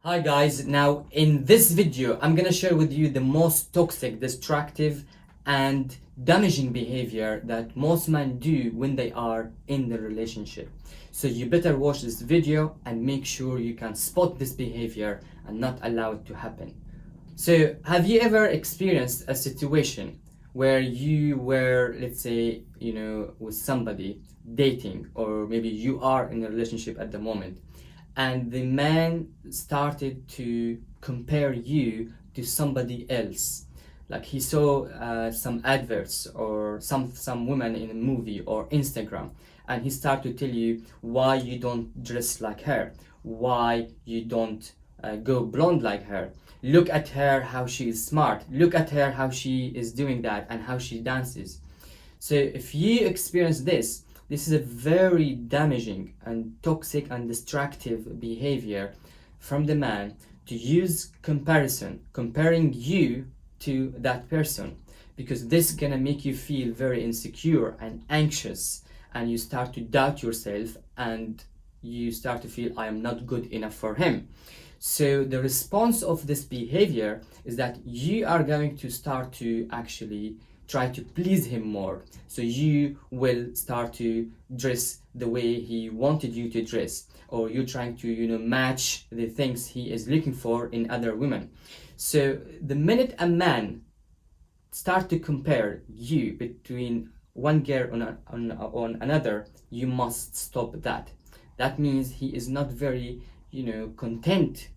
Hi guys, now in this video I'm gonna share with you the most toxic, destructive and damaging behavior that most men do when they are in the relationship. So you better watch this video and make sure you can spot this behavior and not allow it to happen. So have you ever experienced a situation where you were, let's say, with somebody dating, or maybe you are in a relationship at the moment, and the man started to compare you to somebody else? Like he saw some adverts or some women in a movie or Instagram, and he started to tell you why you don't dress like her, why you don't go blonde like her. Look at her, how she is smart. Look at her, how she is doing that and how she dances. So if you experience this, this is a very damaging and toxic and destructive behavior from the man to use comparison, comparing you to that person, because this is gonna make you feel very insecure and anxious, and you start to doubt yourself and you start to feel I am not good enough for him. So the response of this behavior is that you are going to start to actually try to please him more. So you will start to dress the way he wanted you to dress, or you're trying to match the things he is looking for in other women. So the minute a man start to compare you between one girl on another, you must stop that. That means he is not very content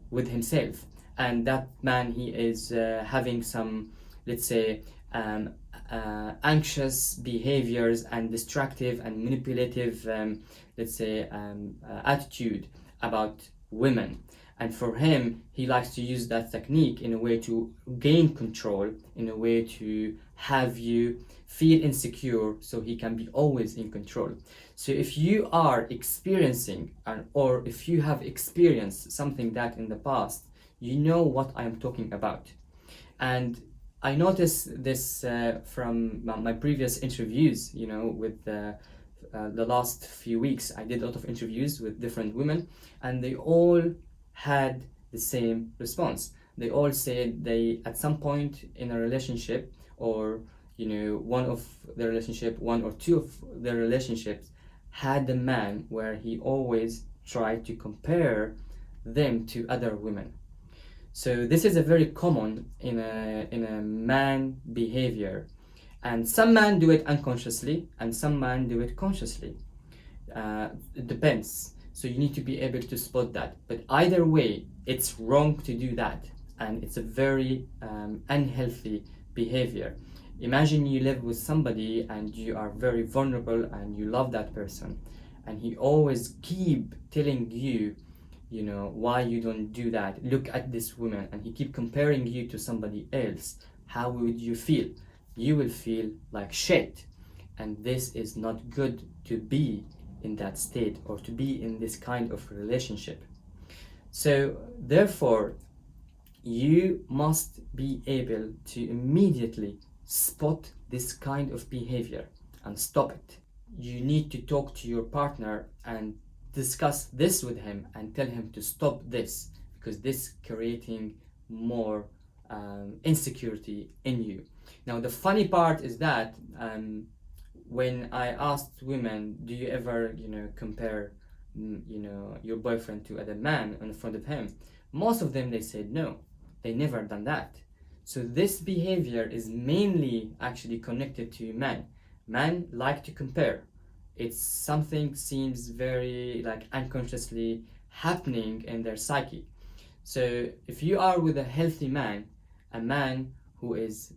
with himself, and that man, he is having some, let's say, anxious behaviors and destructive and manipulative, let's say, attitude about women. And for him, he likes to use that technique in a way to gain control, in a way to have you feel insecure so he can be always in control. So if you are experiencing or if you have experienced something that in the past, you know what I am talking about. And I noticed this from my previous interviews, with the last few weeks. I did a lot of interviews with different women, and they all had the same response. They all said they, at some point in a relationship, or one or two of their relationships, had a man where he always tried to compare them to other women. So this is a very common in a man behavior, and some men do it unconsciously and some men do it consciously. It depends. So you need to be able to spot that. But either way, it's wrong to do that, and it's a very unhealthy behavior. Imagine you live with somebody and you are very vulnerable and you love that person, and he always keep telling you, why you don't do that. Look at this woman, and he keep comparing you to somebody else. How would you feel? You will feel like shit, and this is not good to be in that state or to be in this kind of relationship. So therefore, you must be able to immediately spot this kind of behavior and stop it. You need to talk to your partner and discuss this with him and tell him to stop this, because this is creating more insecurity in you. Now the funny part is that when I asked women, do you ever compare your boyfriend to other man in front of him, most of them, they said no, they never done that. So this behavior is mainly actually connected to men. Men like to compare. It's something seems very like unconsciously happening in their psyche. So if you are with a healthy man, a man who is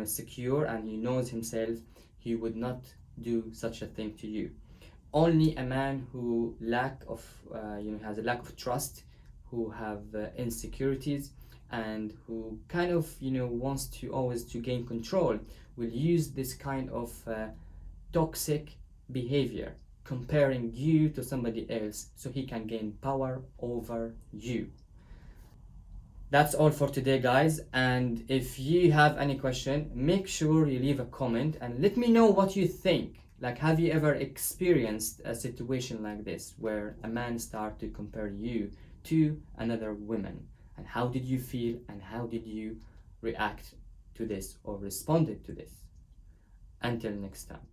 secure and he knows himself, he would not do such a thing to you. Only a man who has a lack of trust, who have insecurities, and who kind of wants to always to gain control, will use this kind of toxic behavior, comparing you to somebody else so he can gain power over you. That's all for today, guys, and if you have any question, make sure you leave a comment and let me know what you think. Like, have you ever experienced a situation like this where a man start to compare you to another woman, and how did you feel and how did you react to this or responded to this? Until next time.